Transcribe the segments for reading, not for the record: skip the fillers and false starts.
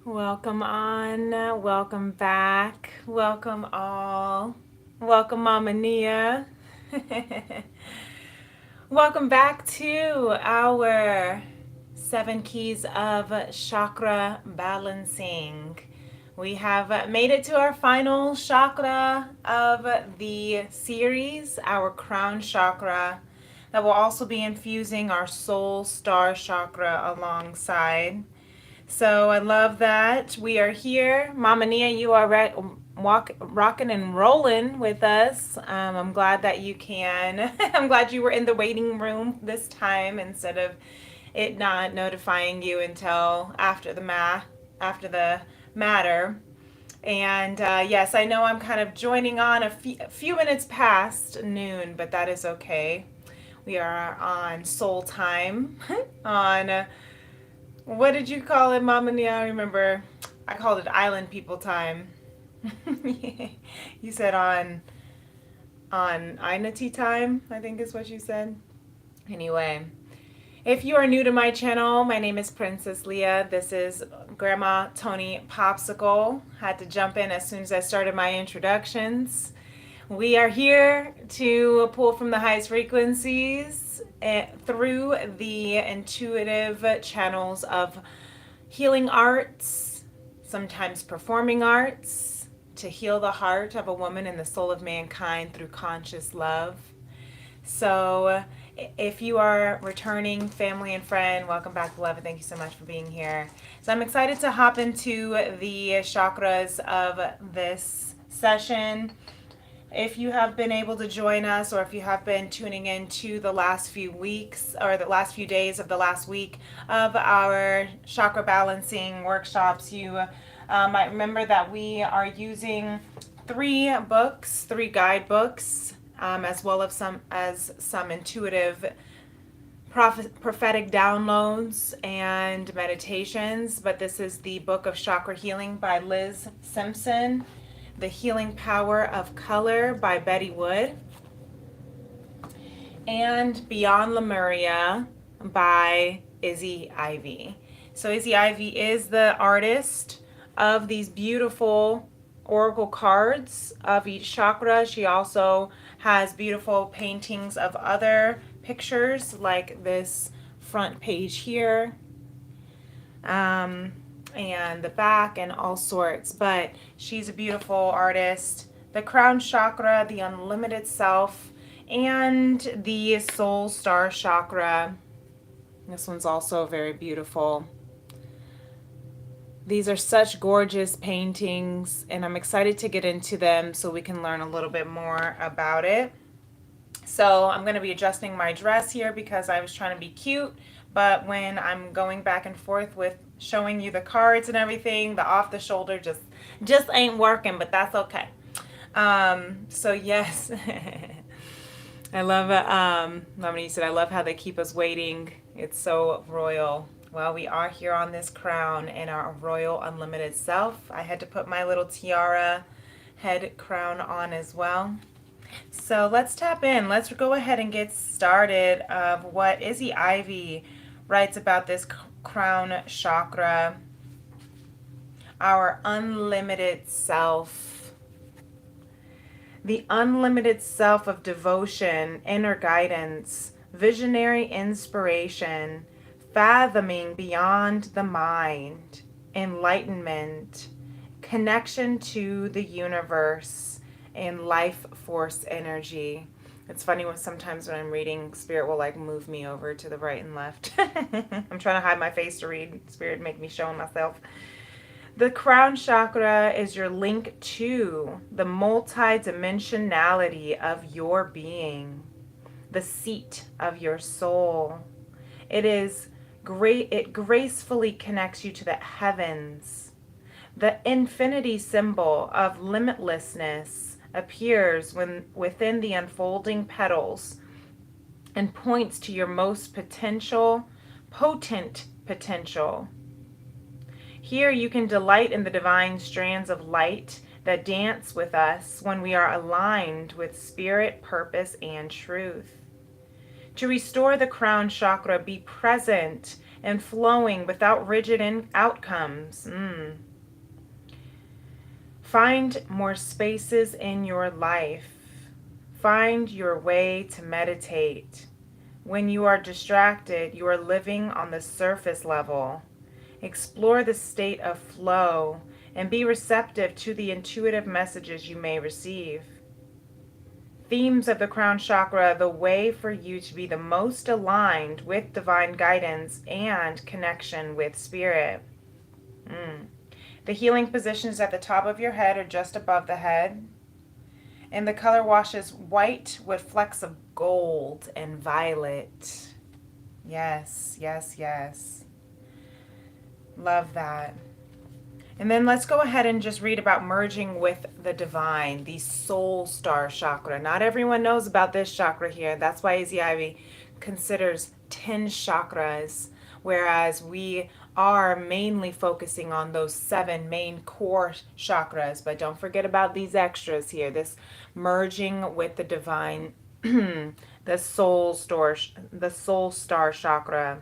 Welcome on, welcome back, welcome all, welcome Mama Nia. Welcome back to our 7 keys of chakra balancing. We have made it to our final chakra of the series, our crown chakra, that will also be infusing our soul star chakra alongside. So I love that we are here. Mama Nia, you are rocking and rolling with us. I'm glad that you can. I'm glad you were in the waiting room this time instead of it not notifying you until after the matter. And yes, I know I'm kind of joining on a few minutes past noon, but that is okay. We are on soul time on what did you call it, Mama Nia? I remember I called it island people time. You said on Inati time, I think is what you said. Anyway, if you are new to my channel, my name is Princess Leah. This is Grandma Tony Popsicle. Had to jump in as soon as I started my introductions. We are here to pull from the highest frequencies through the intuitive channels of healing arts, sometimes performing arts, to heal the heart of a woman and the soul of mankind through conscious love. So, if you are returning family and friend, welcome back, beloved. Thank you so much for being here. So, I'm excited to hop into the chakras of this session. If you have been able to join us, or if you have been tuning in to the last few weeks or the last few days of the last week of our chakra balancing workshops, you might remember that we are using 3 books, 3 guidebooks, as well as some intuitive prophetic downloads and meditations. But this is the Book of Chakra Healing by Liz Simpson, The Healing Power of Color by Betty Wood, and Beyond Lemuria by Izzy Ivy. So Izzy Ivy is the artist of these beautiful oracle cards of each chakra. She also has beautiful paintings of other pictures like this front page here. And the back and all sorts, but she's a beautiful artist. The crown chakra, the unlimited self, and the soul star chakra. This one's also very beautiful. These are such gorgeous paintings, and I'm excited to get into them so we can learn a little bit more about it. So I'm going to be adjusting my dress here because I was trying to be cute, but when I'm going back and forth with showing you the cards and everything, the off the shoulder just ain't working, but that's okay. So yes, I love Lemony said I love how they keep us waiting. It's so royal. Well, we are here on this crown in our royal unlimited self. I had to put my little tiara head crown on as well. So let's tap in. Let's go ahead and get started of what Izzy Ivy writes about this crown chakra, our unlimited self. The unlimited self of devotion, inner guidance, visionary inspiration, fathoming beyond the mind, enlightenment, connection to the universe, and life force energy. It's funny when sometimes when I'm reading, Spirit will like move me over to the right and left. I'm trying to hide my face to read. Spirit make me show myself. The crown chakra is your link to the multi-dimensionality of your being, the seat of your soul. It is great. It gracefully connects you to the heavens. The infinity symbol of limitlessness appears when within the unfolding petals and points to your most potent potential. Here you can delight in the divine strands of light that dance with us when we are aligned with spirit, purpose, and truth. To restore the crown chakra, be present and flowing without rigid outcomes. Find more spaces in your life. Find your way to meditate. When you are distracted, you are living on the surface level. Explore the state of flow and be receptive to the intuitive messages you may receive. Themes of the crown chakra, the way for you to be the most aligned with divine guidance and connection with spirit. The healing positions at the top of your head or just above the head. And the color wash is white with flecks of gold and violet. Yes, yes, yes. Love that. And then let's go ahead and just read about merging with the divine, the soul star chakra. Not everyone knows about this chakra here. That's why Easy Ivy considers 10 chakras, whereas we are mainly focusing on those 7 main core chakras. But don't forget about these extras here. This merging with the divine, the soul star chakra,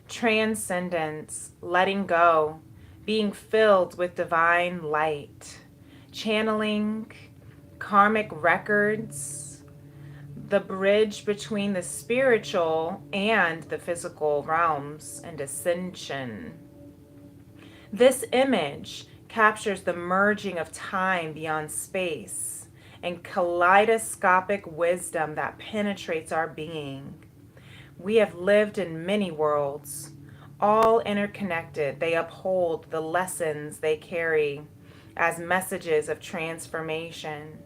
transcendence, letting go, being filled with divine light, channeling, karmic records, the bridge between the spiritual and the physical realms, and ascension. This image captures the merging of time beyond space and kaleidoscopic wisdom that penetrates our being. We have lived in many worlds, all interconnected. They uphold the lessons they carry as messages of transformation.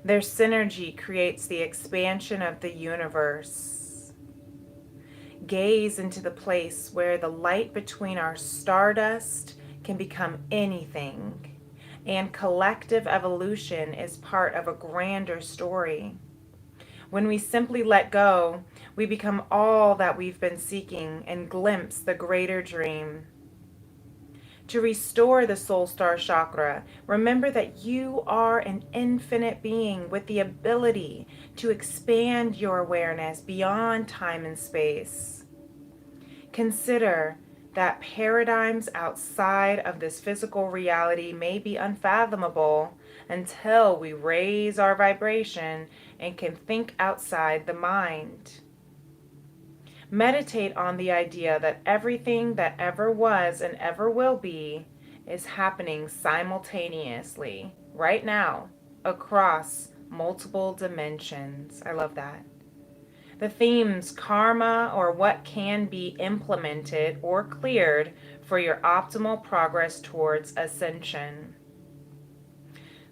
Their synergy creates the expansion of the universe. Gaze into the place where the light between our stardust can become anything, and collective evolution is part of a grander story. When we simply let go, we become all that we've been seeking and glimpse the greater dream. To restore the soul star chakra, remember that you are an infinite being with the ability to expand your awareness beyond time and space. Consider that paradigms outside of this physical reality may be unfathomable until we raise our vibration and can think outside the mind. Meditate on the idea that everything that ever was and ever will be is happening simultaneously, right now, across multiple dimensions. I love that. The themes, karma, or what can be implemented or cleared for your optimal progress towards ascension.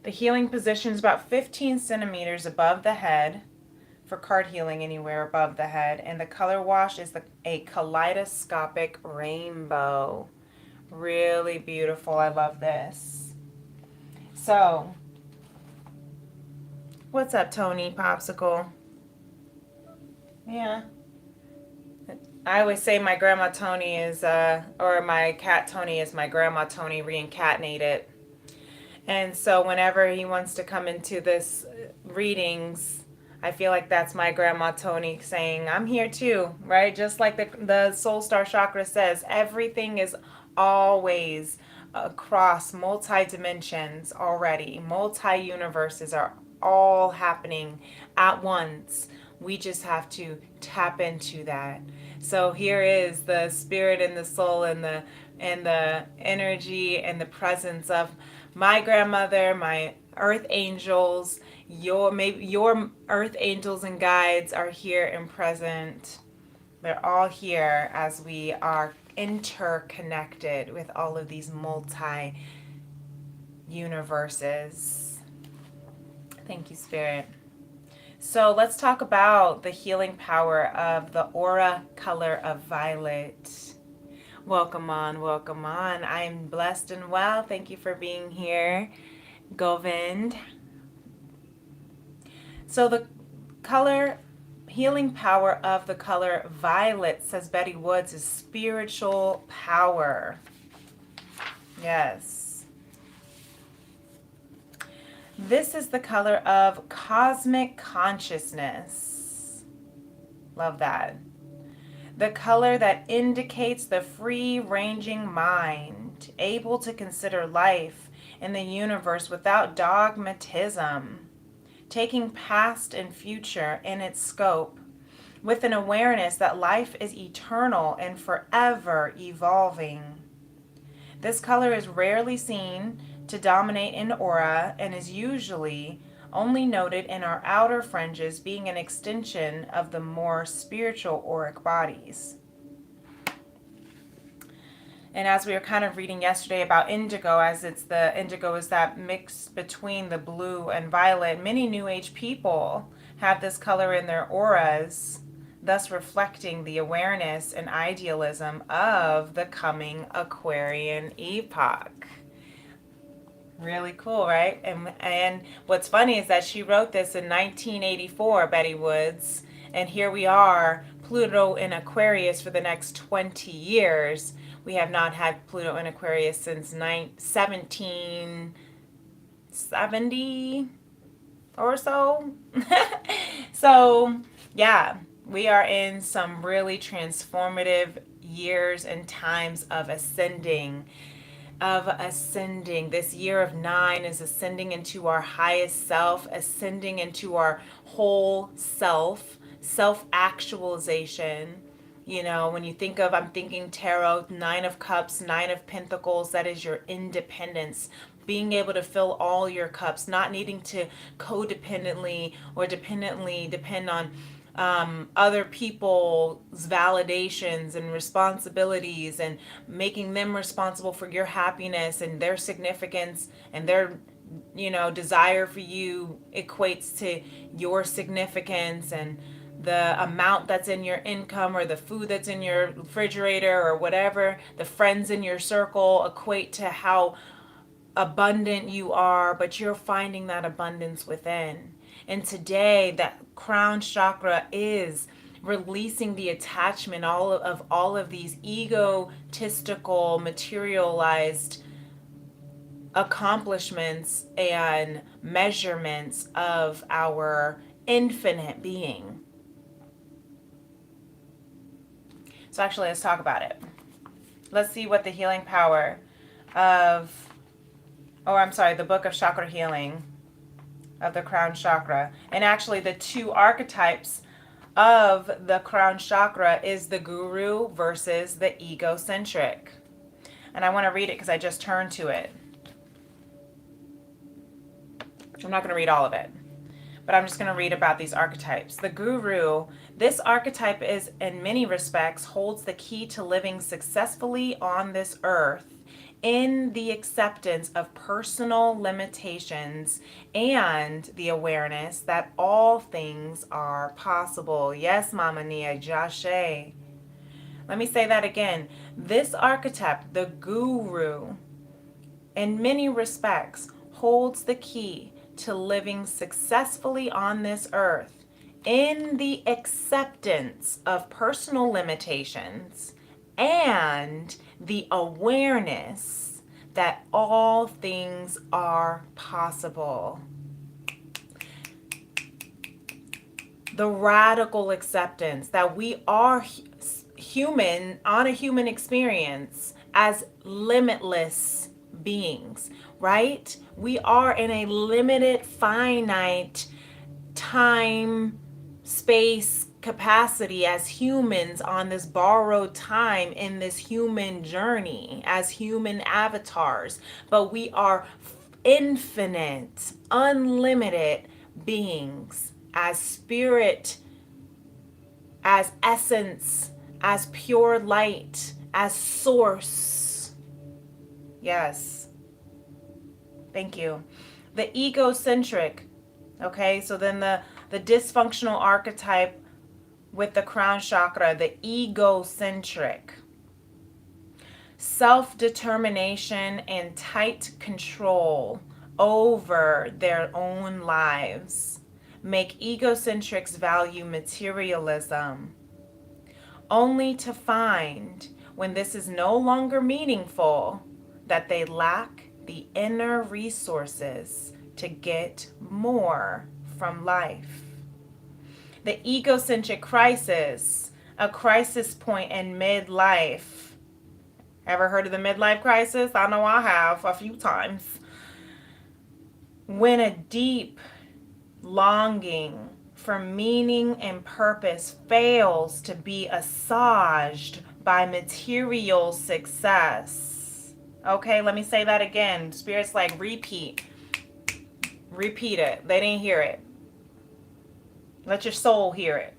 The healing position is about 15 centimeters above the head, for card healing anywhere above the head. And the color wash is a kaleidoscopic rainbow. Really beautiful. I love this. So, what's up, Tony Popsicle? Yeah. I always say my grandma Tony is, or my cat Tony is my grandma Tony reincarnated. And so whenever he wants to come into this readings, I feel like that's my grandma Tony saying, I'm here too, right? Just like the soul star chakra says, everything is always across multi-dimensions already. Multi-universes are all happening at once. We just have to tap into that. So here is the spirit and the soul and the energy and the presence of my grandmother, my earth angels, your earth angels and guides are here and present. They're all here as we are interconnected with all of these multi universes. Thank you, Spirit. So let's talk about the healing power of the aura color of violet. Welcome on, welcome on. I'm blessed and well. Thank you for being here, Govind. So the color healing power of the color violet, says Betty Woods, is spiritual power. Yes. This is the color of cosmic consciousness. Love that. the color that indicates the free-ranging mind, able to consider life in the universe without dogmatism, taking past and future in its scope, with an awareness that life is eternal and forever evolving. This color is rarely seen to dominate in aura and is usually only noted in our outer fringes, being an extension of the more spiritual auric bodies. And as we were kind of reading yesterday about indigo, as indigo is that mix between the blue and violet, many New Age people have this color in their auras, thus reflecting the awareness and idealism of the coming Aquarian epoch. Really cool, right? And what's funny is that she wrote this in 1984, Betty Woods, and here we are, Pluto in Aquarius for the next 20 years. We have not had Pluto in Aquarius since 1770 or so. So, yeah, we are in some really transformative years and times of ascending. This year of 9 is ascending into our highest self, ascending into our whole self-actualization. You know, when you think of, I'm thinking tarot, 9 of cups, 9 of pentacles, that is your independence. Being able to fill all your cups, not needing to codependently or dependently depend on other people's validations and responsibilities, and making them responsible for your happiness and their significance, and their desire for you equates to your significance, and the amount that's in your income or the food that's in your refrigerator or whatever, the friends in your circle equate to how abundant you are, but you're finding that abundance within. And today, that crown chakra is releasing the attachment of all of these egotistical, materialized accomplishments and measurements of our infinite being. So actually, let's talk about it. Let's see what the healing power of, the Book of Chakra Healing of the crown chakra. And actually, the two archetypes of the crown chakra is the guru versus the egocentric. And I want to read it because I just turned to it. I'm not going to read all of it, but I'm just going to read about these archetypes. The guru, this archetype is, in many respects, holds the key to living successfully on this earth in the acceptance of personal limitations and the awareness that all things are possible. Yes, Mama Nia, Jashe. Let me say that again. This archetype, the guru, in many respects, holds the key to living successfully on this earth in the acceptance of personal limitations and the awareness that all things are possible. The radical acceptance that we are human on a human experience as limitless beings, right? We are in a limited, finite time, space, capacity as humans on this borrowed time in this human journey as human avatars, but we are infinite, unlimited beings as spirit, as essence, as pure light, as source. Yes. Thank you. The egocentric. Okay, so then the dysfunctional archetype with the crown chakra, the egocentric. Self-determination and tight control over their own lives make egocentrics value materialism, only to find, when this is no longer meaningful, that they lack the inner resources to get more from life. The egocentric crisis a crisis point in midlife. Ever heard of the midlife crisis? I know I have a few times. When a deep longing for meaning and purpose fails to be assuaged by material success. Okay, let me say that again. Spirit's like, repeat. Repeat it. They didn't hear it. Let your soul hear it.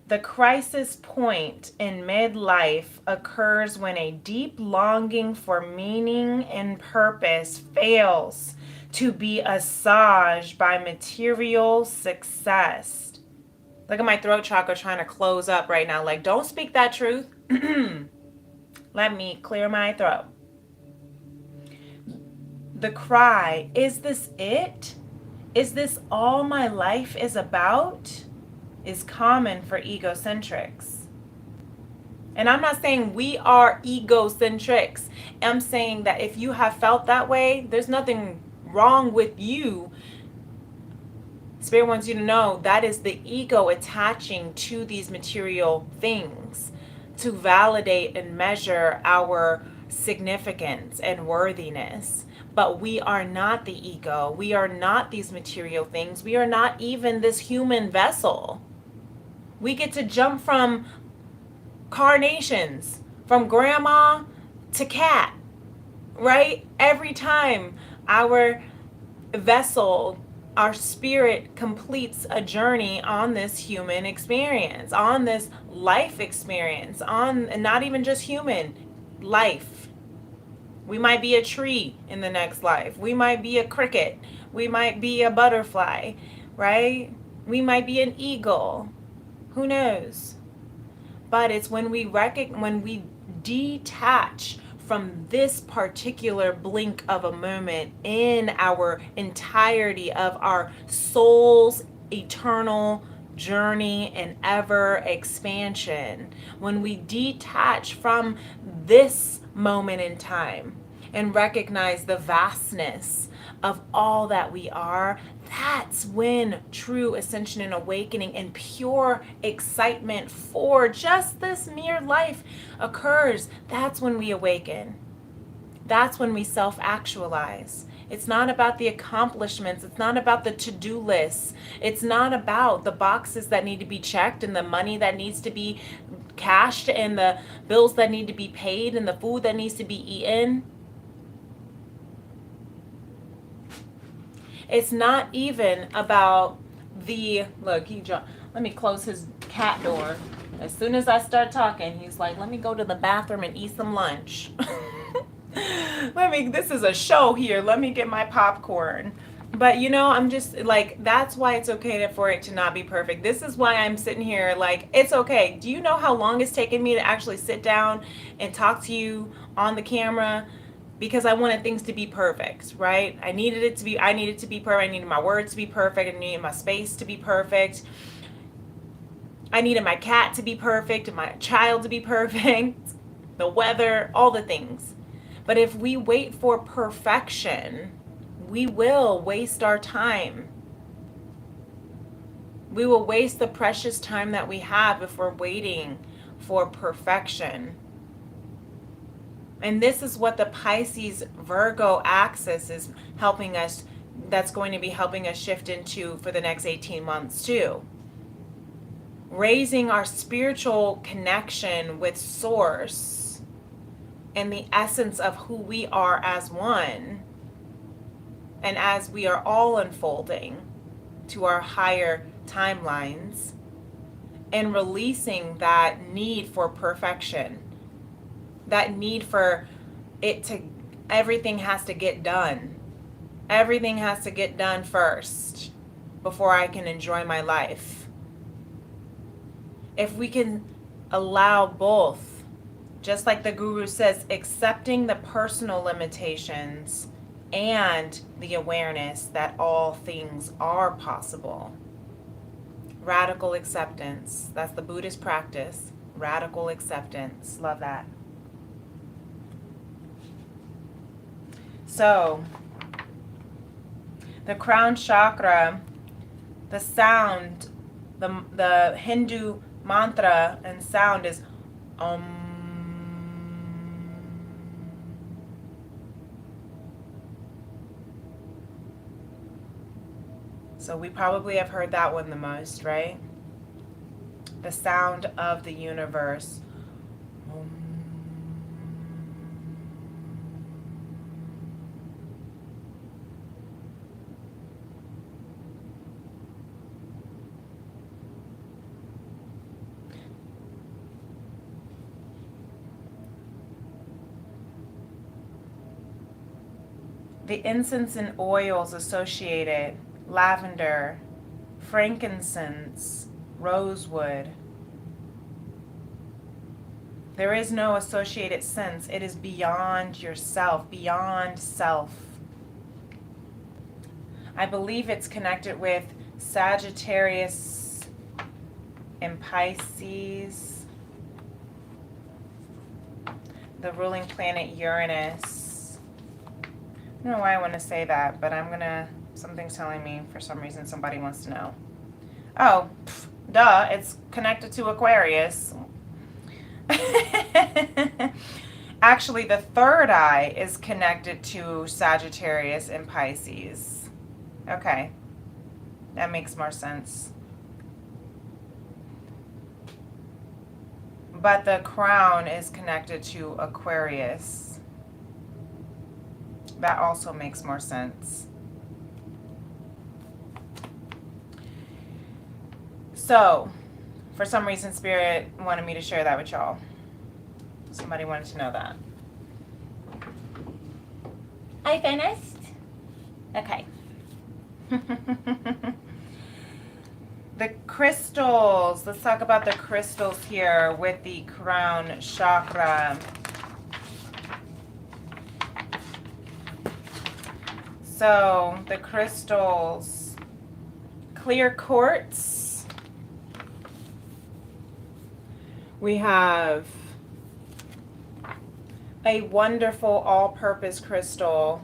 The crisis point in midlife occurs when a deep longing for meaning and purpose fails to be assuaged by material success. Look at my throat chakra trying to close up right now. Like, don't speak that truth. Let me clear my throat. The cry, is this it? Is this all my life is about? Is common for egocentrics. And I'm not saying we are egocentrics. I'm saying that if you have felt that way, there's nothing wrong with you. Spirit wants you to know that is the ego attaching to these material things to validate and measure our significance and worthiness. But we are not the ego. We are not these material things. We are not even this human vessel. We get to jump from carnations, from grandma to cat, right? Every time our vessel, our spirit completes a journey on this human experience, on this life experience, on, and not even just human, life. We might be a tree in the next life. We might be a cricket. We might be a butterfly, right? We might be an eagle. Who knows? But it's when we detach from this particular blink of a moment in our entirety of our soul's eternal journey and ever expansion, when we detach from this moment in time and recognize the vastness of all that we are, that's when true ascension and awakening and pure excitement for just this mere life occurs. That's when we awaken. That's when we self-actualize. It's not about the accomplishments. It's not about the to-do lists. It's not about the boxes that need to be checked and the money that needs to be cashed and the bills that need to be paid and the food that needs to be eaten. It's not even about the, look, let me close his cat door. As soon as I start talking, he's like, let me go to the bathroom and eat some lunch. This is a show here. Let me get my popcorn. But I'm just like, that's why it's okay for it to not be perfect. This is why I'm sitting here like, it's okay. Do you know how long it's taken me to actually sit down and talk to you on the camera? Because I wanted things to be perfect, right? I needed it to be perfect. I needed my words to be perfect. I needed my space to be perfect. I needed my cat to be perfect and my child to be perfect. The weather, all the things. But if we wait for perfection, we will waste our time. We will waste the precious time that we have if we're waiting for perfection. And this is what the Pisces Virgo axis is helping us, that's going to be helping us shift into for the next 18 months too. Raising our spiritual connection with Source and the essence of who we are as one, and as we are all unfolding to our higher timelines, and releasing that need for perfection. That need for everything has to get done. Everything has to get done first before I can enjoy my life. If we can allow both, just like the guru says, accepting the personal limitations and the awareness that all things are possible. Radical acceptance. That's the Buddhist practice. Radical acceptance. Love that. So, the crown chakra, the sound, the Hindu mantra and sound is So we probably have heard that one the most, right? The sound of the universe. The incense and oils associated: lavender, frankincense, rosewood. There is no associated sense. It is beyond yourself, beyond self. I believe it's connected with Sagittarius and Pisces, the ruling planet Uranus. I don't know why I want to say that, but something's telling me for some reason somebody wants to know. Oh, duh, it's connected to Aquarius. Actually, the third eye is connected to Sagittarius and Pisces. Okay, that makes more sense. But the crown is connected to Aquarius. That also makes more sense. So, for some reason, Spirit wanted me to share that with y'all. Somebody wanted to know that. I finished? Okay. The crystals. Let's talk about the crystals here with the crown chakra. So, the crystals. Clear quartz. We have a wonderful all-purpose crystal.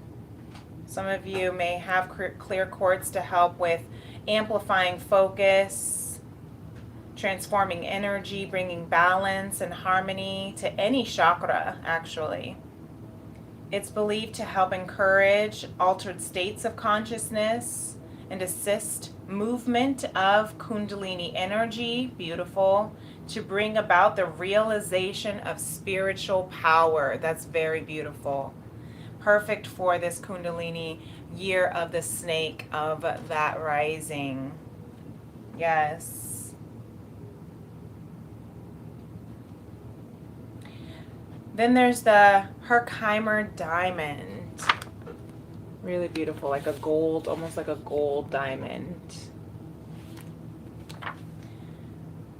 Some of you may have clear quartz to help with amplifying focus, transforming energy, bringing balance and harmony to any chakra, actually. It's believed to help encourage altered states of consciousness and assist movement of Kundalini energy, beautiful, to bring about the realization of spiritual power. That's very beautiful. Perfect for this Kundalini year of the snake of that rising. Yes. Then there's the Herkimer diamond. Really beautiful, like a gold, almost like a gold diamond.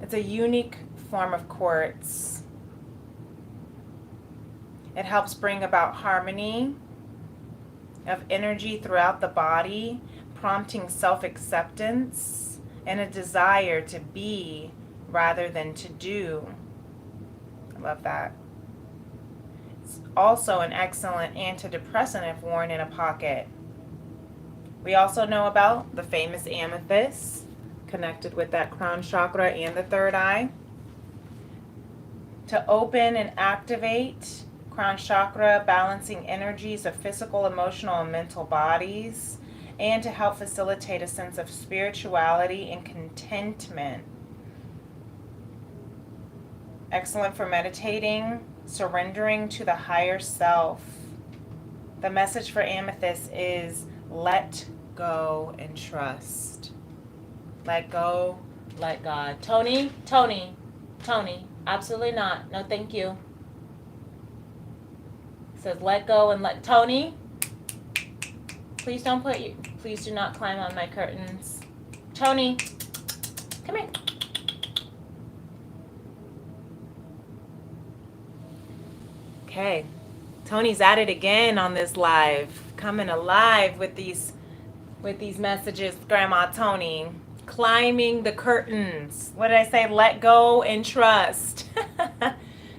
It's a unique form of quartz. It helps bring about harmony of energy throughout the body, prompting self-acceptance and a desire to be rather than to do. I love that. It's also an excellent antidepressant if worn in a pocket. We also know about the famous amethyst, connected with that crown chakra and the third eye. To open and activate crown chakra, balancing energies of physical, emotional, and mental bodies, and to help facilitate a sense of spirituality and contentment. Excellent for meditating, surrendering to the higher self. The message for amethyst is let go and trust. Let go, let God. Tony, absolutely not. No, thank you. It says let go and let Tony. Please don't please do not climb on my curtains. Tony, come here. Okay, Tony's at it again on this live, coming alive with these messages. Grandma Tony, climbing the curtains. What did I say? Let go and trust.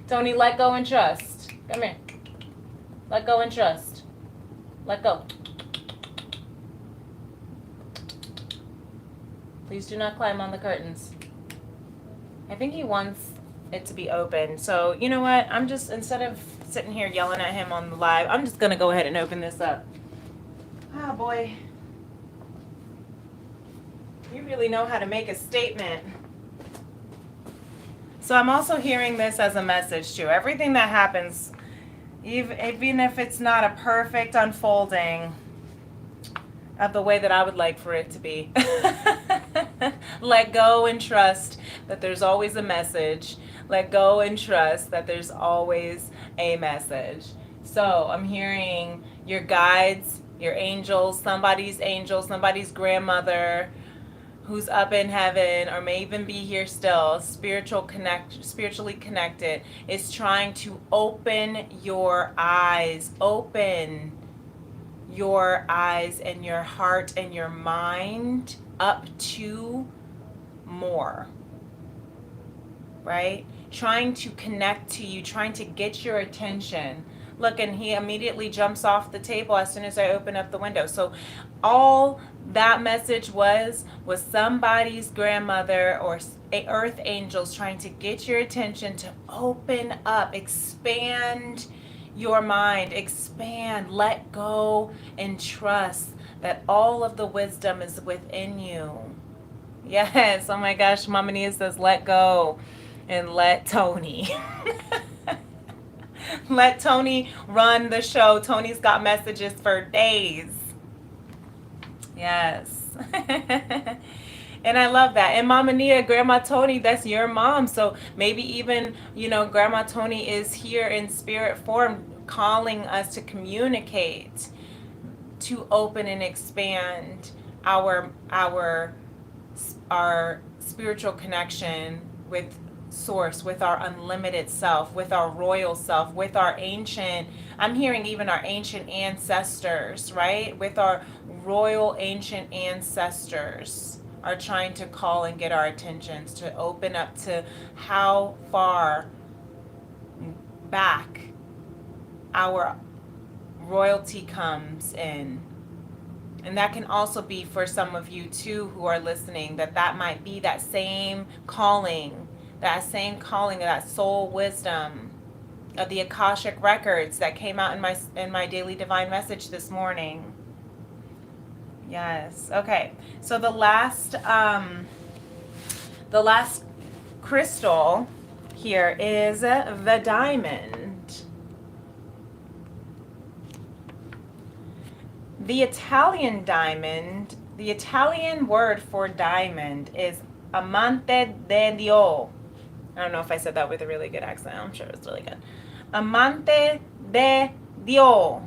Tony, let go and trust. Come here. Let go and trust. Let go. Please do not climb on the curtains. I think he wants it to be open. So, you know what? I'm just, instead of sitting here yelling at him on the live, I'm just going to go ahead and open this up. Oh, boy. You really know how to make a statement. So I'm also hearing this as a message, too. Everything that happens, even if it's not a perfect unfolding of the way that I would like for it to be. Let go and trust that there's always a message. Let go and trust that there's always a message. So I'm hearing your guides, your angels, somebody's grandmother who's up in heaven or may even be here still, spiritually connected, is trying to open your eyes, open your eyes and your heart and your mind up to more, right? Trying to connect to you, trying to get your attention. Look, and he immediately jumps off the table as soon as I open up the window. So all that message was somebody's grandmother or earth angels trying to get your attention to open up, expand your mind, expand, let go, and trust that all of the wisdom is within you. Yes, oh my gosh, Mama Nia says let go and let Tony. Let Tony run the show. Tony's got messages for days. Yes. And I love that. And Mama Nia, Grandma Tony, that's your mom. So maybe even, Grandma Tony is here in spirit form calling us to communicate, to open and expand our spiritual connection with source, with our unlimited self, with our royal self, with our ancient, I'm hearing even our ancient ancestors, right? With our royal ancient ancestors are trying to call and get our attentions, to open up to how far back our royalty comes in. And that can also be for some of you too who are listening, that might be that same calling, that soul wisdom of the Akashic records that came out in my daily divine message this morning. Yes. Okay. So the last crystal here is the diamond. The Italian diamond, the Italian word for diamond is amante de Dio. I don't know if I said that with a really good accent. I'm sure it's really good. Amante de Dio.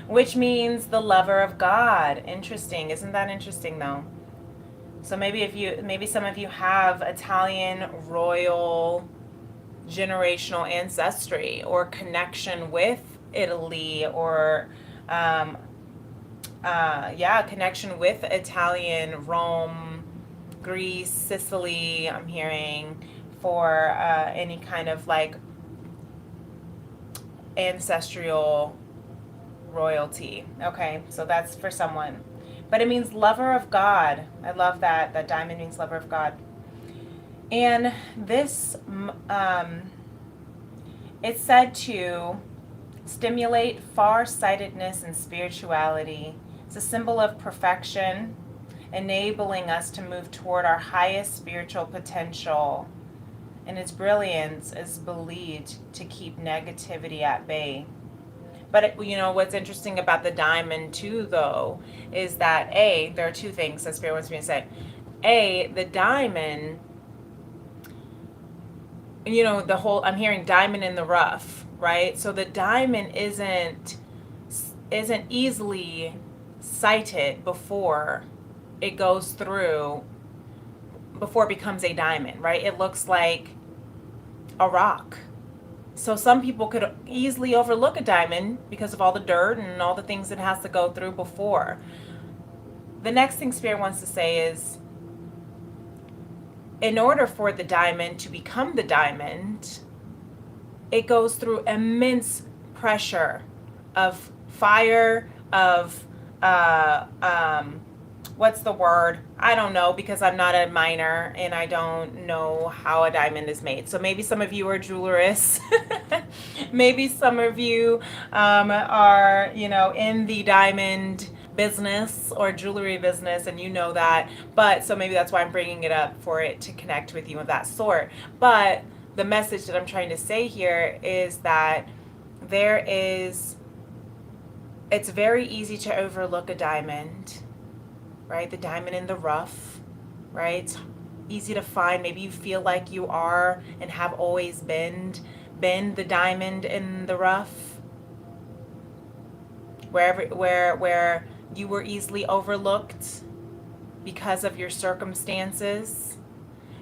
Which means the lover of God. Interesting. Isn't that interesting though? So maybe some of you have Italian royal generational ancestry or connection with Italy or connection with Italian, Rome, Greece, Sicily. I'm hearing for any kind of like ancestral royalty. Okay, so that's for someone. But it means lover of God. I love that. That diamond means lover of God. And this, it's said to stimulate far-sightedness and spirituality. It's a symbol of perfection, enabling us to move toward our highest spiritual potential. And its brilliance is believed to keep negativity at bay. But what's interesting about the diamond too, though, is that there are two things that Spirit wants me to say. The diamond, I'm hearing diamond in the rough, right? So the diamond isn't easily sighted before it goes through, before it becomes a diamond, right? It looks like a rock. So some people could easily overlook a diamond because of all the dirt and all the things it has to go through before. The next thing Spirit wants to say is, in order for the diamond to become the diamond, it goes through immense pressure of fire, of what's the word? I don't know, because I'm not a miner and I don't know how a diamond is made. So maybe some of you are jewelerists. Maybe some of you are, you know, in the diamond business or jewelry business, and you know that. But so maybe that's why I'm bringing it up, for it to connect with you of that sort. But the message that I'm trying to say here is that it's very easy to overlook a diamond, right? The diamond in the rough, right? It's easy to find. Maybe you feel like you are and have always been the diamond in the rough, where you were easily overlooked because of your circumstances.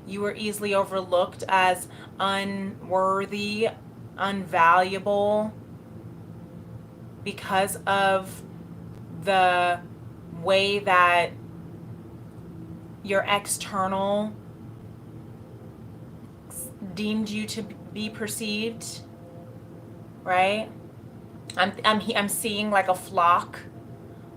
You were easily overlooked as unworthy, unvaluable, because of the way that your external deemed you to be perceived, right? I'm seeing like a flock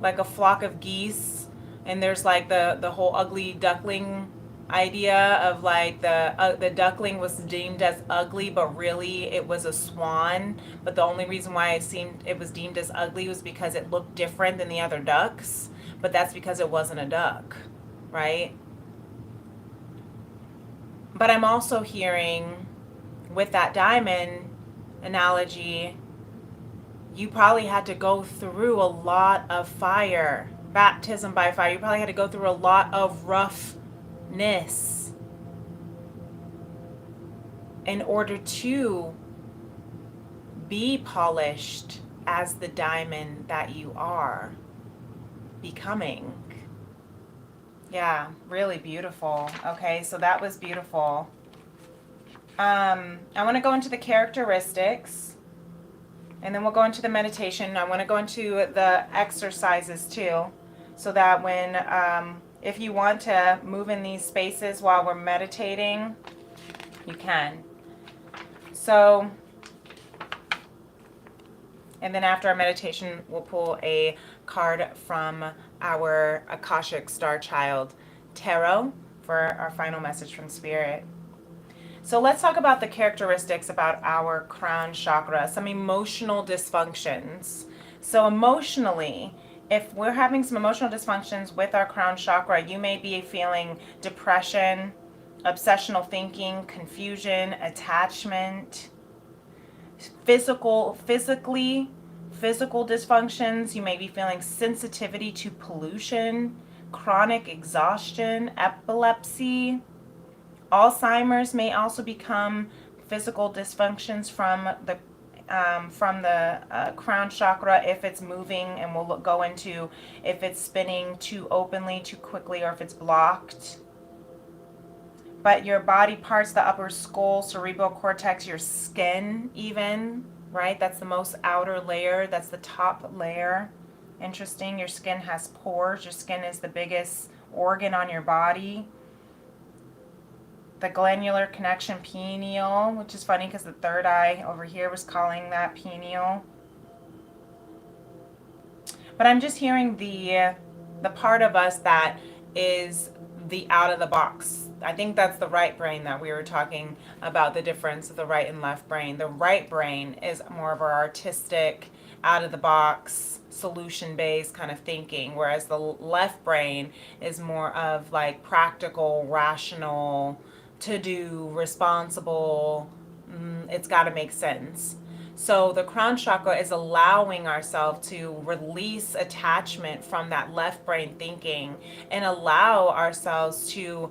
of geese, and there's like the whole ugly duckling idea of like the duckling was deemed as ugly, but really it was a swan. But the only reason why it was deemed as ugly was because it looked different than the other ducks, but that's because it wasn't a duck, right? But I'm also hearing, with that diamond analogy, you probably had to go through a lot of fire, baptism by fire. You probably had to go through a lot of roughness in order to be polished as the diamond that you are becoming. Yeah, really beautiful. Okay, so that was beautiful. I want to go into the characteristics, and then we'll go into the meditation. I want to go into the exercises too, so that when, if you want to move in these spaces while we're meditating, you can. So, and then after our meditation, we'll pull a card from our Akashic Star Child Tarot for our final message from Spirit. So let's talk about the characteristics about our crown chakra, some emotional dysfunctions. So emotionally, if we're having some emotional dysfunctions with our crown chakra, you may be feeling depression, obsessional thinking, confusion, attachment, physical dysfunctions. You may be feeling sensitivity to pollution, chronic exhaustion, epilepsy. Alzheimer's may also become physical dysfunctions from the crown chakra if it's moving, and we'll go into if it's spinning too openly, too quickly, or if it's blocked. But your body parts, the upper skull, cerebral cortex, your skin even, right? That's the most outer layer. That's the top layer. Interesting. Your skin has pores. Your skin is the biggest organ on your body. The glandular connection, pineal, which is funny because the third eye over here was calling that pineal. But I'm just hearing the part of us that is the out of the box. I think that's the right brain that we were talking about, the difference of the right and left brain. The right brain is more of our artistic, out of the box, solution based kind of thinking, whereas the left brain is more of like practical, rational, to do, responsible. It's got to make sense. So the crown chakra is allowing ourselves to release attachment from that left brain thinking and allow ourselves to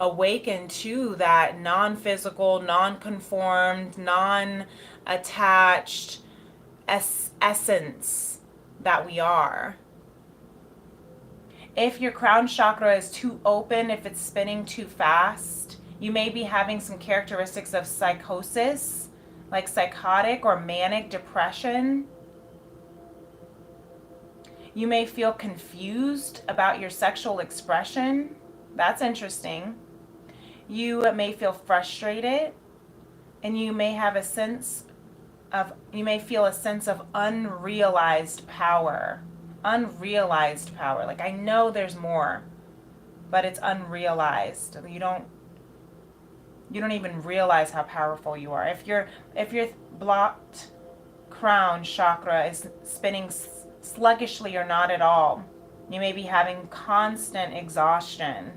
awaken to that non-physical, non-conformed, non-attached essence that we are. If your crown chakra is too open, if it's spinning too fast, you may be having some characteristics of psychosis, like psychotic or manic depression. You may feel confused about your sexual expression. That's interesting. You may feel frustrated, and you may have you may feel a sense of unrealized power. Unrealized power. Like, I know there's more. but it's unrealized. You don't even realize how powerful you are. If your blocked crown chakra is spinning sluggishly or not at all, you may be having constant exhaustion.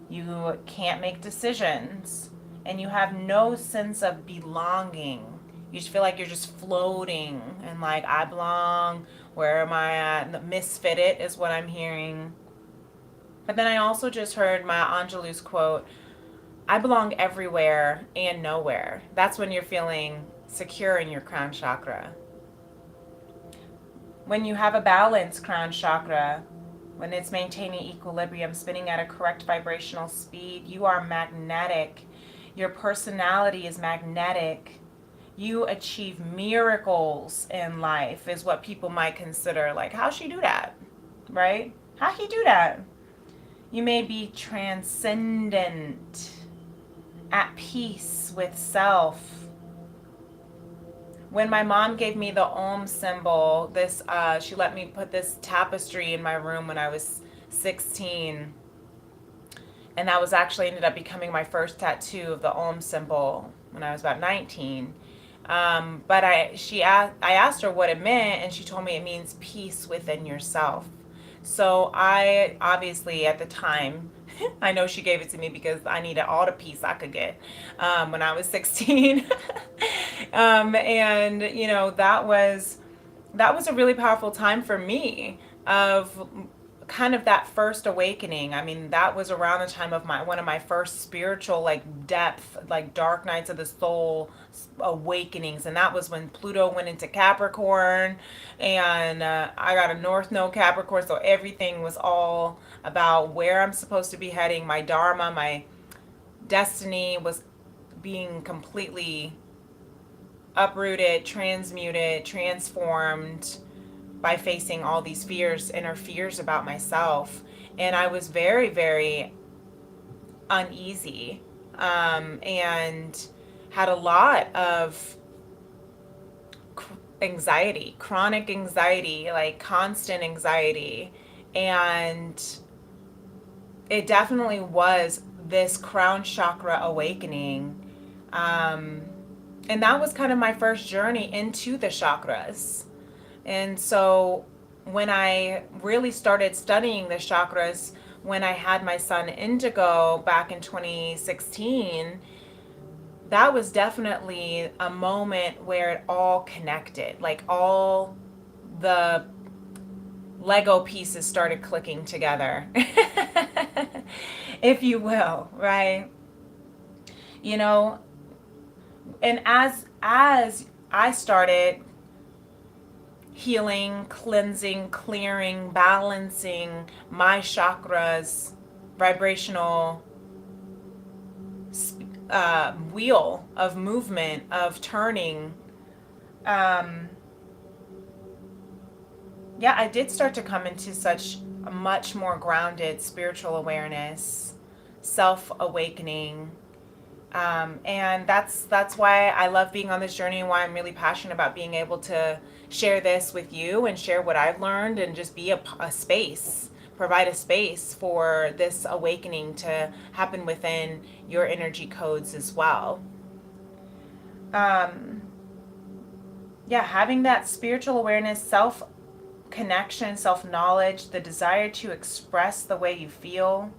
You can't make decisions, and you have no sense of belonging. You just feel like you're just floating and like, I belong. Where am I at? The misfitted is what I'm hearing. But then I also just heard Maya Angelou's quote, I belong everywhere and nowhere. That's when you're feeling secure in your crown chakra. When you have a balanced crown chakra, when it's maintaining equilibrium, spinning at a correct vibrational speed, you are magnetic. Your personality is magnetic. You achieve miracles in life, is what people might consider. Like, how'd she do that? Right? How'd he do that? You may be transcendent, at peace with self. When my mom gave me the Om symbol, she let me put this tapestry in my room when I was 16. And that was actually ended up becoming my first tattoo of the Om symbol when I was about 19. But I asked her what it meant, and she told me it means peace within yourself. So I obviously at the time, I know she gave it to me because I needed all the peace I could get when I was 16. And you know, that was a really powerful time for me of kind of that first awakening. I mean, that was around the time of one of my first spiritual like depth, like dark nights of the soul awakenings, and that was when Pluto went into Capricorn, and I got a North Node Capricorn, so everything was all about where I'm supposed to be heading. My dharma, my destiny was being completely uprooted, transmuted, transformed by facing all these fears, inner fears about myself. And I was very, very uneasy, and had a lot of anxiety, chronic anxiety, like constant anxiety. And it definitely was this crown chakra awakening. And that was kind of my first journey into the chakras. And so when I really started studying the chakras, when I had my son Indigo back in 2016, that was definitely a moment where it all connected. Like all the Lego pieces started clicking together, if you will, right? You know, and as I started healing, cleansing, clearing, balancing my chakras, vibrational wheel of movement, of turning, I did start to come into such a much more grounded spiritual awareness, self-awakening. And that's why I love being on this journey, and why I'm really passionate about being able to share this with you and share what I've learned, and just be a space, provide a space for this awakening to happen within your energy codes as well. Having that spiritual awareness, self-connection, self-knowledge, the desire to express the way you feel.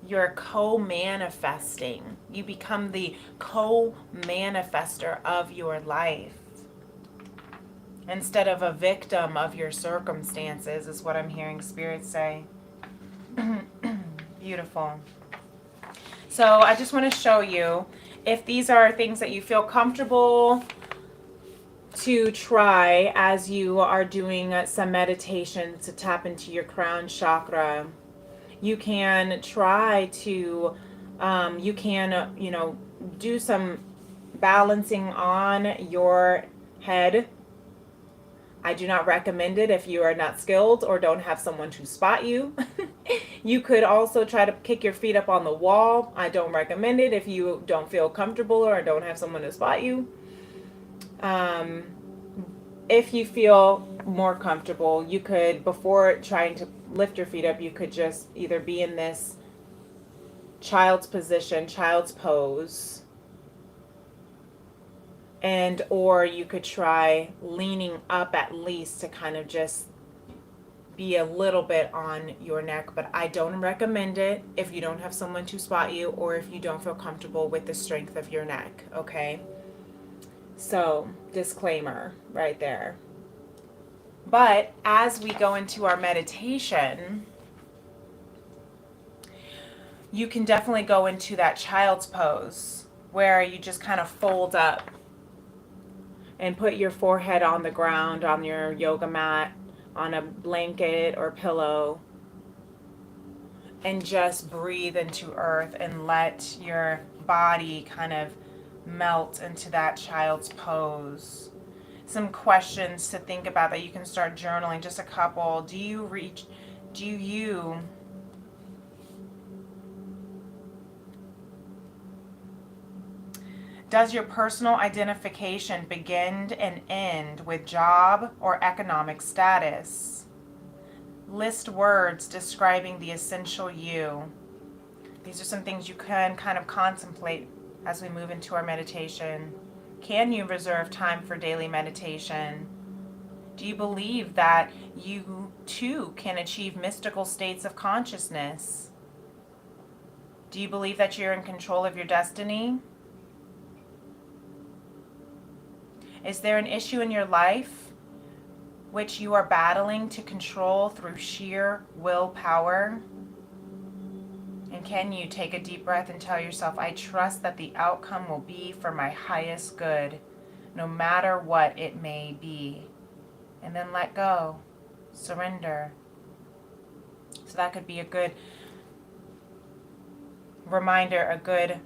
You're co-manifesting. You become the co-manifester of your life instead of a victim of your circumstances, is what I'm hearing Spirit say. Beautiful. So I just want to show you if these are things that you feel comfortable to try as you are doing some meditation to tap into your crown chakra. You can try to, do some balancing on your head. I do not recommend it if you are not skilled or don't have someone to spot you. You could also try to kick your feet up on the wall. I don't recommend it if you don't feel comfortable or don't have someone to spot you. if you feel more comfortable, you could, before trying to lift your feet up, you could just either be in this child's position, child's pose, and or you could try leaning up at least to kind of just be a little bit on your neck, but I don't recommend it if you don't have someone to spot you or if you don't feel comfortable with the strength of your neck, okay? So, disclaimer right there. But as we go into our meditation, you can definitely go into that child's pose where you just kind of fold up and put your forehead on the ground, on your yoga mat, on a blanket or pillow, and just breathe into earth and let your body kind of melt into that child's pose. Some questions to think about that you can start journaling, just a couple. Does your personal identification begin and end with job or economic status? List words describing the essential you. These are some things you can kind of contemplate as we move into our meditation. Can you reserve time for daily meditation? Do you believe that you too can achieve mystical states of consciousness? Do you believe that you're in control of your destiny? Is there an issue in your life which you are battling to control through sheer willpower? And can you take a deep breath and tell yourself, I trust that the outcome will be for my highest good, no matter what it may be. And then let go, surrender. So that could be a good reminder, a good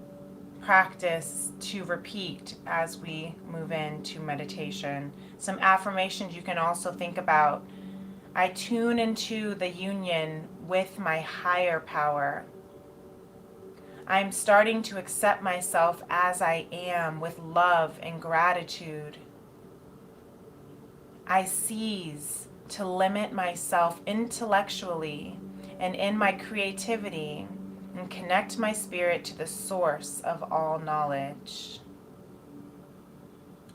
practice to repeat as we move into meditation. Some affirmations you can also think about. I tune into the union with my higher power. I'm starting to accept myself as I am with love and gratitude. I cease to limit myself intellectually and in my creativity and connect my spirit to the source of all knowledge.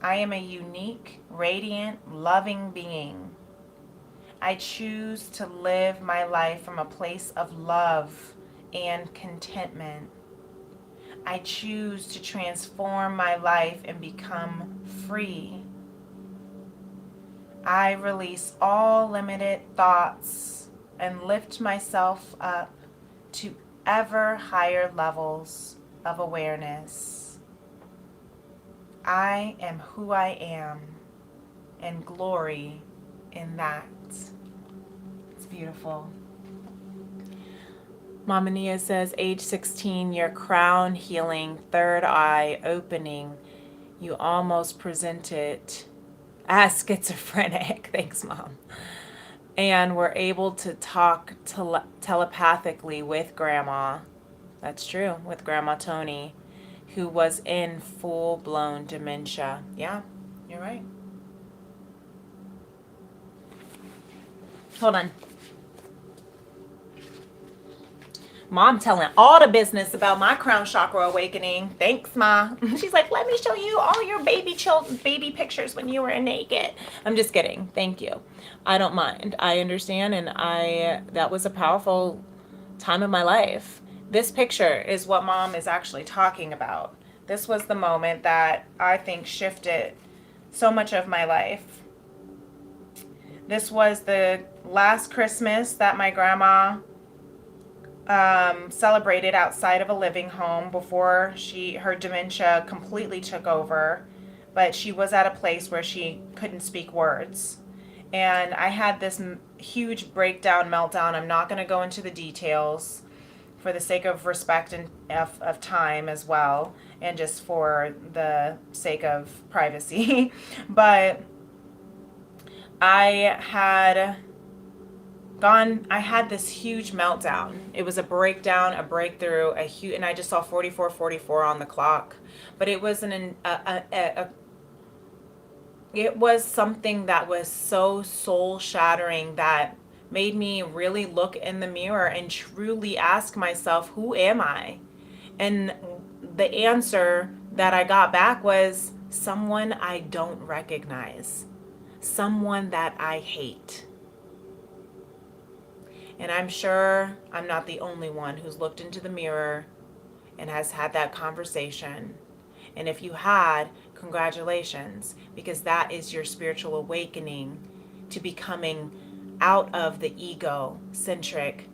I am a unique, radiant, loving being. I choose to live my life from a place of love and contentment. I choose to transform my life and become free. I release all limited thoughts and lift myself up to ever higher levels of awareness. I am who I am and glory in that. It's beautiful. Mama Nia says, age 16, your crown healing, third eye opening. You almost presented as schizophrenic. Thanks, Mom. And we're able to talk telepathically with Grandma. That's true, with Grandma Tony, who was in full-blown dementia. Yeah, you're right. Hold on. Mom telling all the business about my crown chakra awakening. Thanks, Ma. She's like, let me show you all your baby pictures when you were naked. I'm just kidding. Thank you. I don't mind. I understand, and that was a powerful time of my life. This picture is what Mom is actually talking about. This was the moment that I think shifted so much of my life. This was the last Christmas that my grandma celebrated outside of a living home before her dementia completely took over, but she was at a place where she couldn't speak words. And I had this huge breakdown, meltdown. I'm not going to go into the details for the sake of respect and of time as well, and just for the sake of privacy. But I had this huge meltdown. It was a breakdown, a breakthrough, and I just saw 44:44 on the clock. But it was it was something that was so soul shattering that made me really look in the mirror and truly ask myself, who am I? And the answer that I got back was someone I don't recognize, someone that I hate. And I'm sure I'm not the only one who's looked into the mirror and has had that conversation. And if you had, congratulations, because that is your spiritual awakening to becoming out of the ego-centric,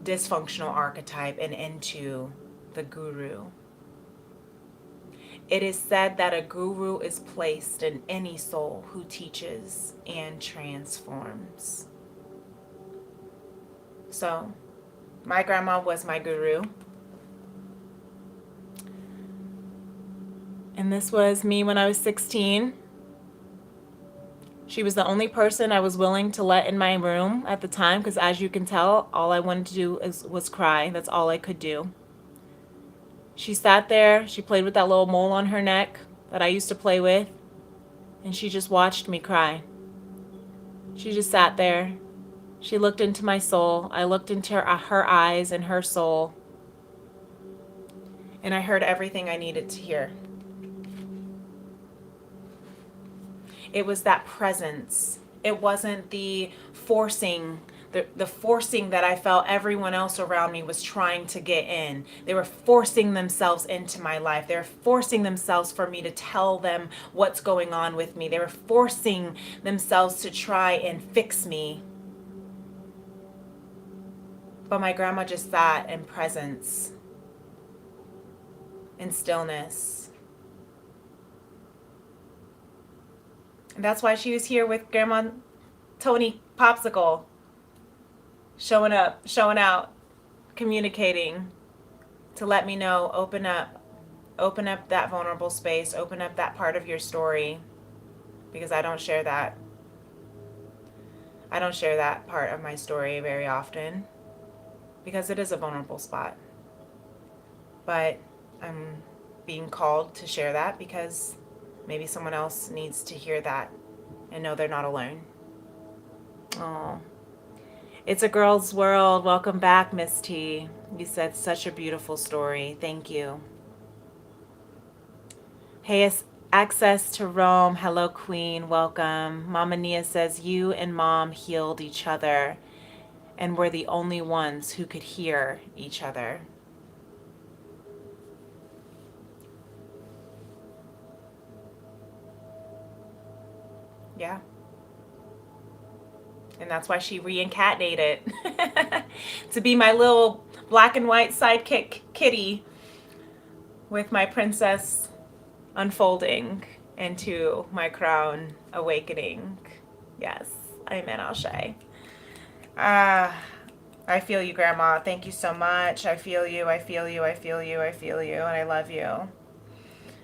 dysfunctional archetype and into the guru. It is said that a guru is placed in any soul who teaches and transforms. So, my grandma was my guru. And this was me when I was 16. She was the only person I was willing to let in my room at the time because, as you can tell, all I wanted to do was cry. That's all I could do. She sat there. She played with that little mole on her neck that I used to play with. And she just watched me cry. She just sat there. She looked into my soul. I looked into her eyes and her soul. And I heard everything I needed to hear. It was that presence. It wasn't the forcing, the forcing that I felt everyone else around me was trying to get in. They were forcing themselves into my life. They were forcing themselves for me to tell them what's going on with me. They were forcing themselves to try and fix me. But my grandma just sat in presence, in stillness. And that's why she was here with Grandma Tony Popsicle, showing up, showing out, communicating to let me know, open up that vulnerable space, open up that part of your story, because I don't share that. I don't share that part of my story very often because it is a vulnerable spot. But I'm being called to share that because maybe someone else needs to hear that and know they're not alone. Oh, it's a girl's world. Welcome back, Miss T. You said such a beautiful story. Thank you. Hey, it's Access to Rome. Hello, Queen. Welcome. Mama Nia says you and Mom healed each other and were the only ones who could hear each other. Yeah. And that's why she reincarnated to be my little black and white sidekick kitty with my princess unfolding into my crown awakening. Yes, amen, Ashe. I feel you, Grandma. Thank you so much. I feel you, I feel you, I feel you, I feel you, and I love you.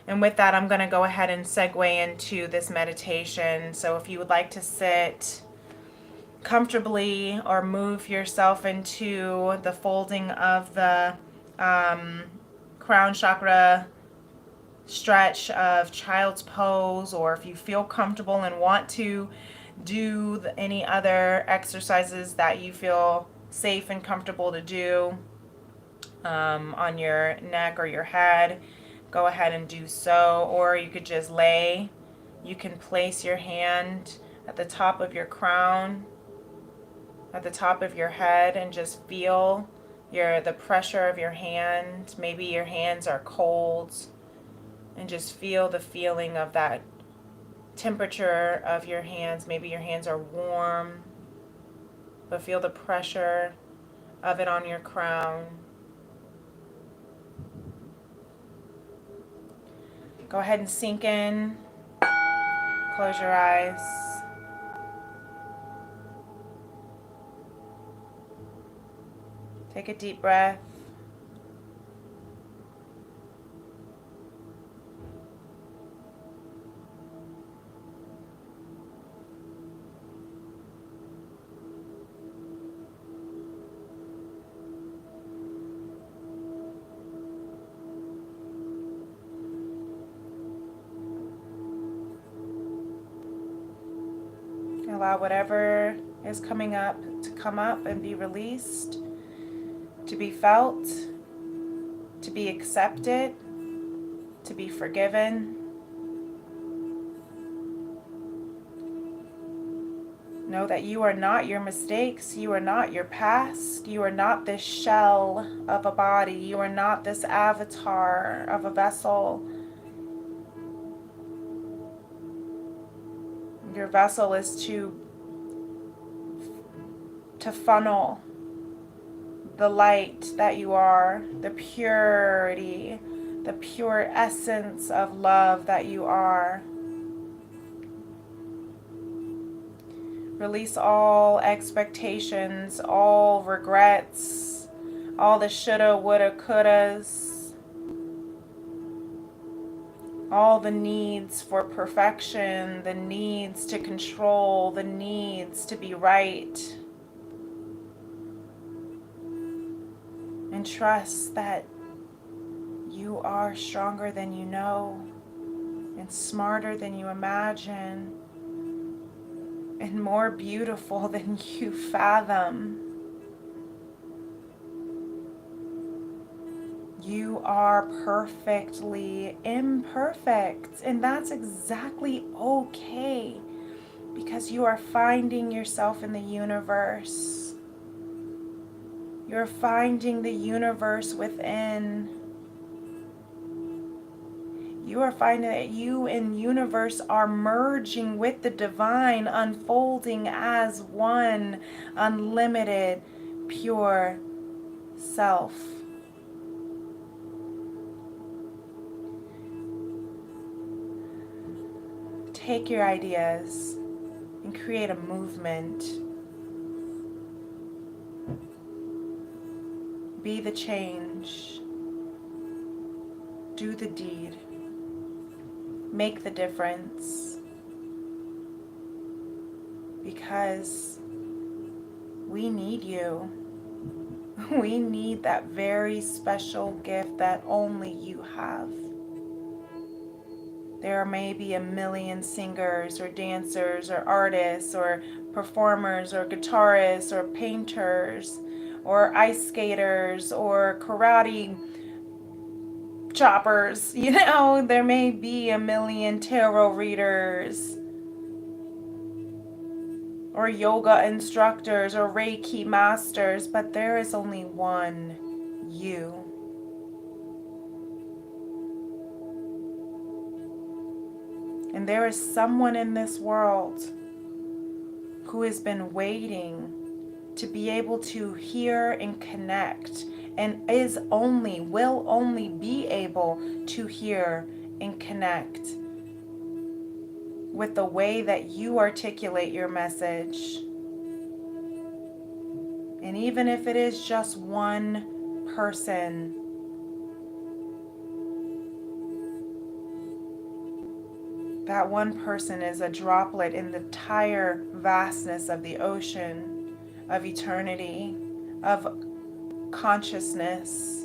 And with that, I'm going to go ahead and segue into this meditation. So if you would like to sit comfortably or move yourself into the folding of the crown chakra stretch of child's pose, or if you feel comfortable and want to do any other exercises that you feel safe and comfortable to do on your neck or your head, go ahead and do so. Or you could just lay. You can place your hand at the top of your crown, at the top of your head, and just feel the pressure of your hand. Maybe your hands are cold, and just feel the feeling of that temperature of your hands. Maybe your hands are warm, but feel the pressure of it on your crown. Go ahead and sink in. Close your eyes. Take a deep breath. Allow whatever is coming up to come up and be released, to be felt, to be accepted, to be forgiven. Know that you are not your mistakes. You are not your past. You are not this shell of a body. You are not this avatar of a vessel. Your vessel is to funnel the light that you are, the purity, the pure essence of love that you are. Release all expectations, all regrets, all the shoulda, woulda, couldas, all the needs for perfection, the needs to control, the needs to be right. And trust that you are stronger than you know, and smarter than you imagine, and more beautiful than you fathom. You are perfectly imperfect, and that's exactly okay, because you are finding yourself in the universe. You're finding the universe within. You are finding that you and universe are merging with the divine, unfolding as one unlimited, pure self. Take your ideas and create a movement. Be the change. Do the deed. Make the difference. Because we need you. We need that very special gift that only you have. There may be a million singers or dancers or artists or performers or guitarists or painters or ice skaters or karate choppers. There may be a million tarot readers or yoga instructors or Reiki masters, but there is only one you. And there is someone in this world who has been waiting to be able to hear and connect, and will only be able to hear and connect with the way that you articulate your message. And even if it is just one person, that one person is a droplet in the entire vastness of the ocean, of eternity, of consciousness.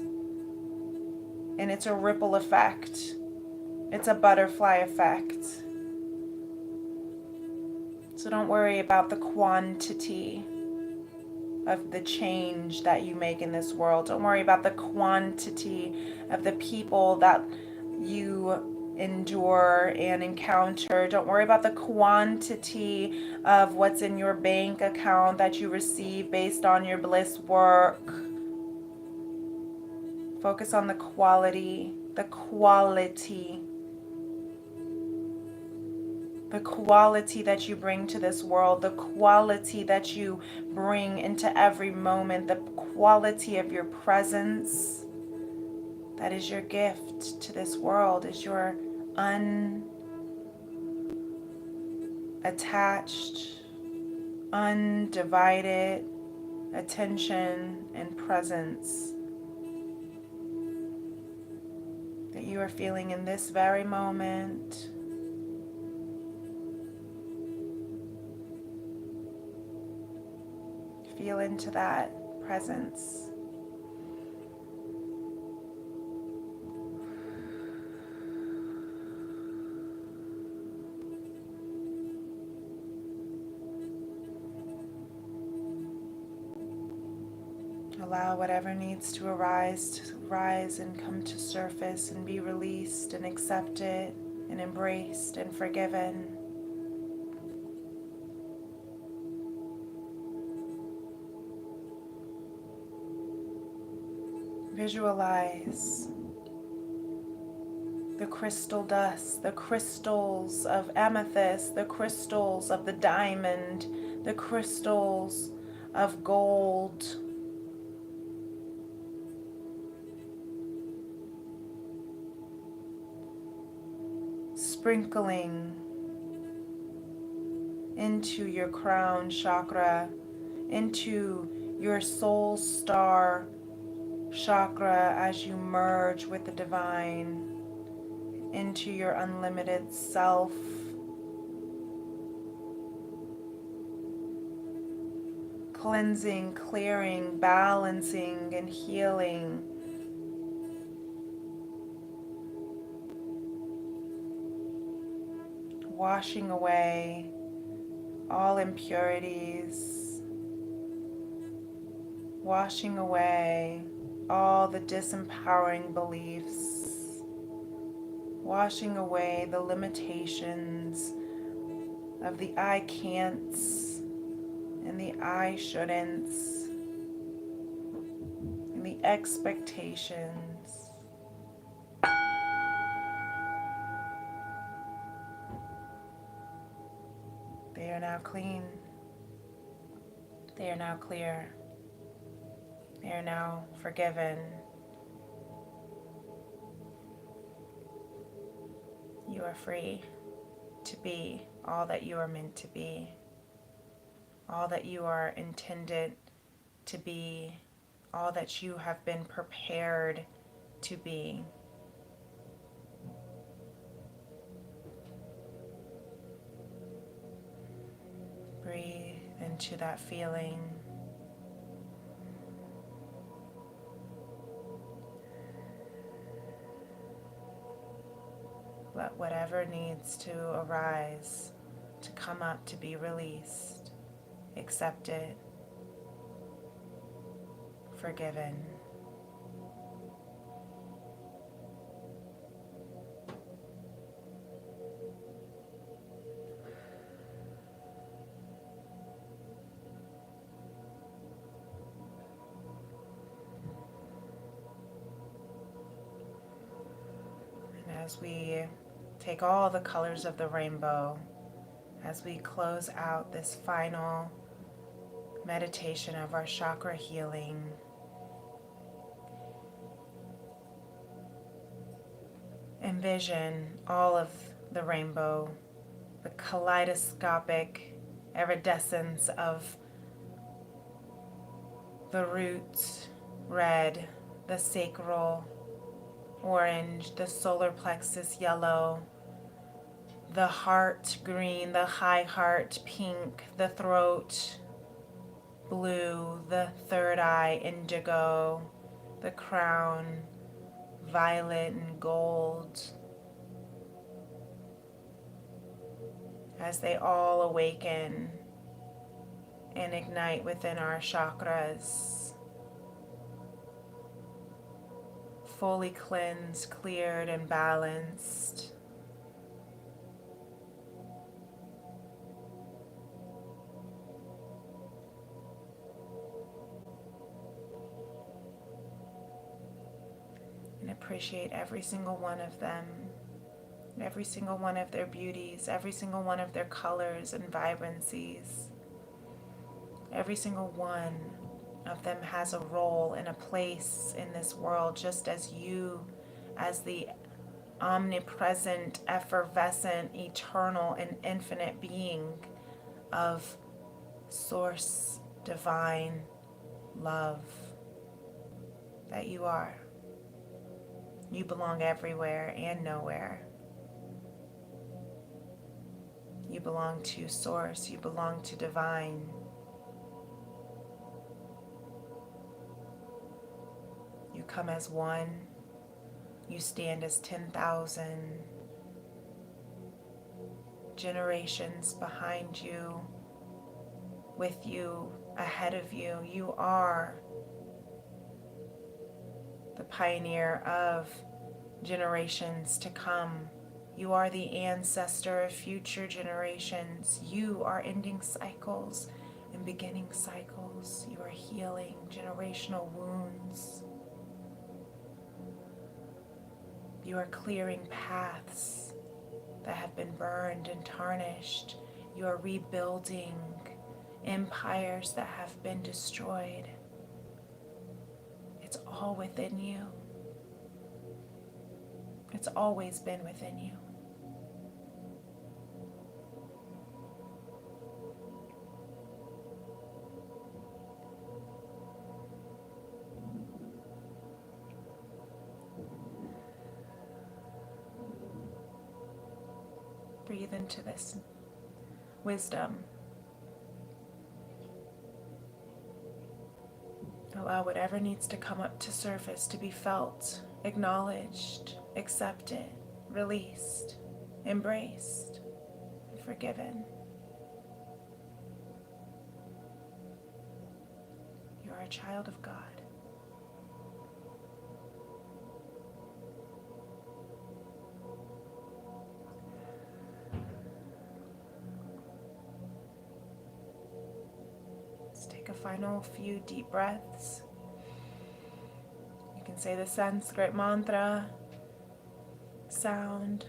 And it's a ripple effect. It's a butterfly effect. So don't worry about the quantity of the change that you make in this world. Don't worry about the quantity of the people that you endure and encounter. Don't worry about the quantity of what's in your bank account that you receive based on your bliss work. Focus on the quality, the quality that you bring to this world, the quality that you bring into every moment, the quality of your presence. That is your gift to this world, is your unattached, undivided attention and presence that you are feeling in this very moment. Feel into that presence. Allow whatever needs to rise and come to surface and be released and accepted and embraced and forgiven. Visualize the crystal dust, the crystals of amethyst, the crystals of the diamond, the crystals of gold, sprinkling into your crown chakra, into your soul star chakra as you merge with the divine, into your unlimited self. Cleansing, clearing, balancing, and healing. Washing away all impurities. Washing away all the disempowering beliefs. Washing away the limitations of the I can'ts and the I shouldn'ts and the expectations. They are now clean. They are now clear. They are now forgiven. You are free to be all that you are meant to be, all that you are intended to be, all that you have been prepared to be. Breathe into that feeling. Let whatever needs to arise, to come up, to be released, accepted, forgiven. And as we take all the colors of the rainbow, as we close out this final meditation of our chakra healing, envision all of the rainbow, the kaleidoscopic iridescence of the root red, the sacral orange, the solar plexus yellow, the heart green, the high heart pink, the throat blue, the third eye indigo, the crown violet and gold, as they all awaken and ignite within our chakras, fully cleansed, cleared, and balanced. And appreciate every single one of them, every single one of their beauties, every single one of their colors and vibrancies. Every single one of them has a role and a place in this world, just as you, as the omnipresent, effervescent, eternal, and infinite being of source, divine love that you are. You belong everywhere and nowhere. You belong to source, you belong to divine. You come as one, you stand as 10,000 generations behind you, with you, ahead of you. You are the pioneer of generations to come. You are the ancestor of future generations. You are ending cycles and beginning cycles. You are healing generational wounds. You are clearing paths that have been burned and tarnished. You are rebuilding empires that have been destroyed. It's all within you. It's always been within you. Breathe into this wisdom. Allow whatever needs to come up to surface to be felt, acknowledged, accepted, released, embraced, and forgiven. You are a child of God. Let's take a final few deep breaths. You can say the Sanskrit mantra sound.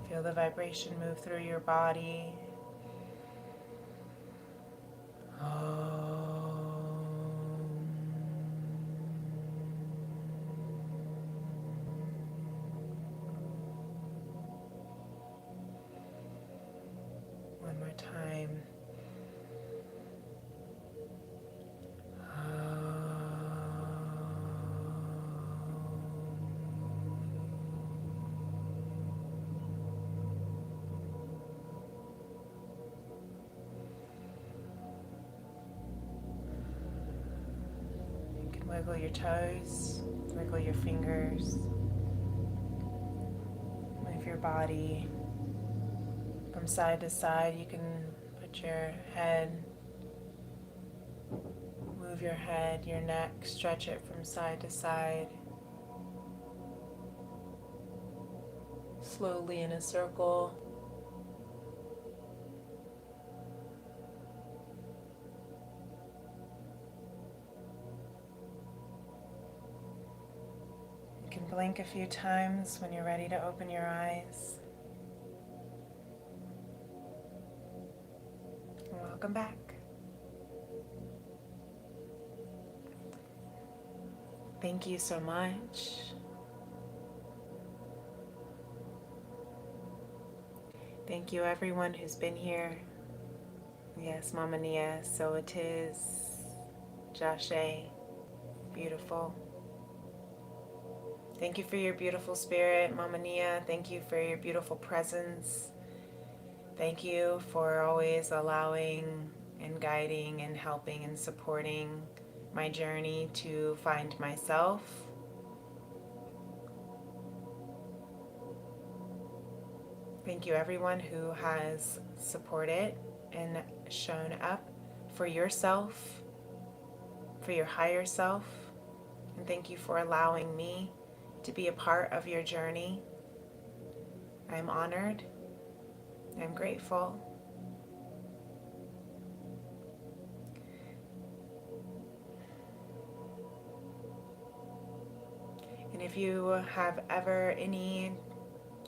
Feel the vibration move through your body. One more time. You can wiggle your toes, wiggle your fingers, move your body from side to side. You can put your head, move your head, your neck, stretch it from side to side. Slowly in a circle. You can blink a few times when you're ready to open your eyes. Welcome back. Thank you so much. Thank you everyone who's been here. Yes, Mama Nia, so it is. Jashe, beautiful. Thank you for your beautiful spirit, Mama Nia. Thank you for your beautiful presence. Thank you for always allowing and guiding and helping and supporting my journey to find myself. Thank you everyone who has supported and shown up for yourself, for your higher self. And thank you for allowing me to be a part of your journey. I'm honored. I'm grateful. And if you have ever any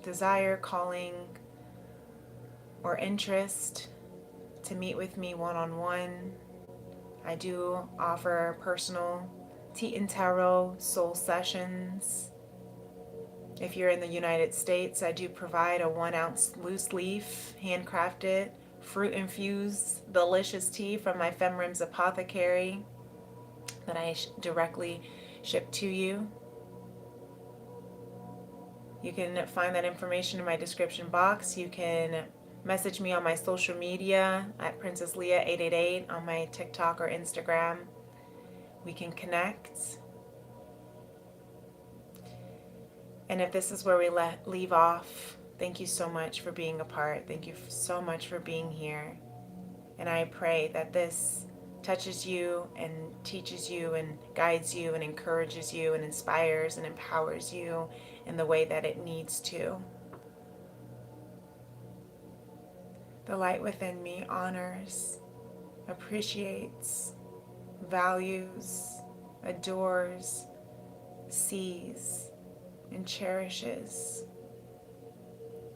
desire, calling, or interest to meet with me one-on-one, I do offer personal Tea+Tarot soul sessions. If you're in the United States, I do provide a 1-ounce loose leaf, handcrafted, fruit-infused, delicious tea from my FemRems apothecary that I directly ship to you. You can find that information in my description box. You can message me on my social media at Princess Leah 888 on my TikTok or Instagram. We can connect. And if this is where we leave off Thank you so much for being a part. Thank you so much for being here. And I pray that this touches you and teaches you and guides you and encourages you and inspires and empowers you in the way that it needs to. The light within me honors, appreciates, values, adores, sees, and cherishes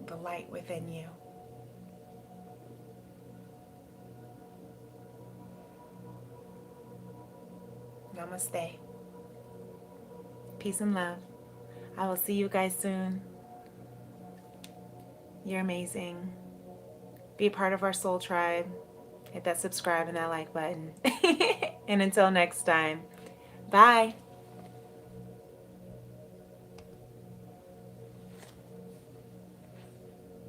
the light within you. Namaste. Peace and love. I will see you guys soon. You're amazing. Be a part of our soul tribe. Hit that subscribe and that like button. And until next time, bye.